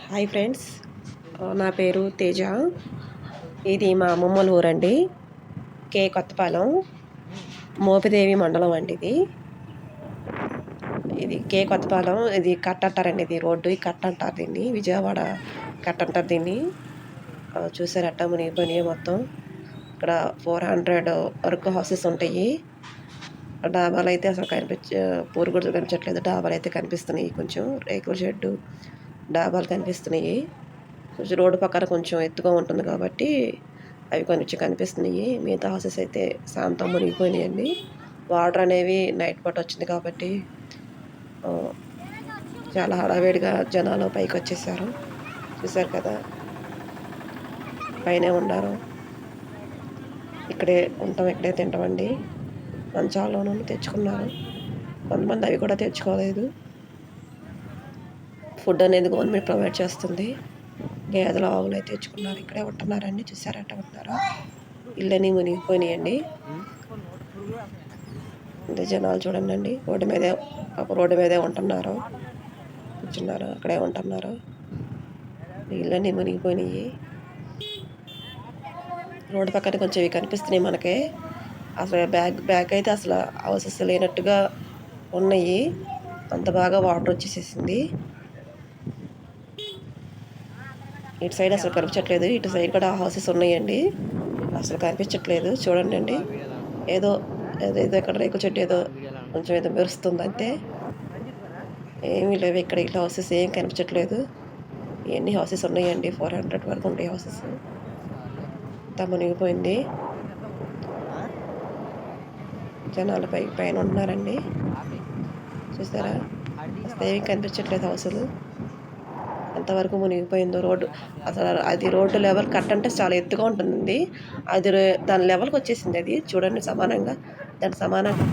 Hi friends, నా పేరు తేజ. ఇది మా అమ్మమ్మల ఊరండి. కొత్తపాలెం, మోపిదేవి మండలం అండి. ఇది కొత్తపాలెం. ఇది కట్ట అంటారండి. ఇది రోడ్డు ఈ కట్ట అంటారు దీన్ని. విజయవాడ కట్ట అంటారు దీన్ని. చూసారు అట్ట మునిగిపోయినాయి మొత్తం. ఇక్కడ 400 వరకు హౌసెస్ ఉంటాయి. డాబాలు అయితే అసలు పూరు కూడా కనిపించట్లేదు. డాబాలు అయితే కనిపిస్తున్నాయి. కొంచెం రేకుల షెడ్డు డాబాలు కనిపిస్తున్నాయి. కొంచెం రోడ్డు పక్కన కొంచెం ఎత్తుగా ఉంటుంది కాబట్టి అవి కొంచెం కనిపిస్తున్నాయి. మిగతా హౌసెస్ అయితే శాంతం మునిగిపోయినాయండి. వాటర్ అనేవి నైట్ పూట వచ్చింది కాబట్టి చాలా హడావేడిగా జనాలు పైకి వచ్చేసారు. చూసారు కదా, పైనే ఉన్నారు. ఇక్కడే ఉంటాం, ఇక్కడే తింటామండి. మంచాల్లోనూ తెచ్చుకున్నారు. కొంతమంది అవి కూడా తెచ్చుకోలేదు. ఫుడ్ అనేది గవర్నమెంట్ ప్రొవైడ్ చేస్తుంది. గేదెలు ఆవులు అయితే తెచ్చుకున్నారు. ఇక్కడే ఉంటున్నారండి. చూసారట ఉంటున్నారా. ఇళ్ళని మునిగిపోయినాయండి. జనాలు చూడండి, రోడ్డు మీదే ఉంటున్నారు, కూర్చున్నారు, అక్కడే ఉంటున్నారు. ఇళ్ళని మునిగిపోయినాయి. రోడ్డు పక్కన కొంచెం ఇవి కనిపిస్తున్నాయి మనకి. అసలు బ్యాక్ అయితే అసలు హౌసెస్ లేనట్టుగా ఉన్నాయి. అంత బాగా వాటర్ వచ్చేసేసింది. ఇటు సైడ్ అసలు కనిపించట్లేదు. ఇటు సైడ్ కూడా హౌసెస్ ఉన్నాయండి. అసలు కనిపించట్లేదు. చూడండి అండి, ఏదో ఇక్కడ రేకు చెట్టు ఏదో కొంచెం ఏదో మెరుస్తుంది అంతే. ఏమీ లేవు ఇక్కడ. ఇట్లా హౌసెస్ ఏం కనిపించట్లేదు. ఎన్ని హౌసెస్ ఉన్నాయండి, 400 వరకు ఉంటాయి హౌసెస్. అంతా మునిగిపోయింది. జనాలు పైన ఉంటున్నారండి. చూసారా, అసలు ఏమీ కనిపించట్లేదు హౌసులు. ఎంతవరకు మునిగిపోయిందో రోడ్డు. అసలు అది రోడ్డు లెవెల్ కట్ అంటే చాలా ఎత్తుగా ఉంటుంది. అది దాని లెవెల్కి వచ్చేసింది. అది చూడండి సమానంగా, దాని సమానంగా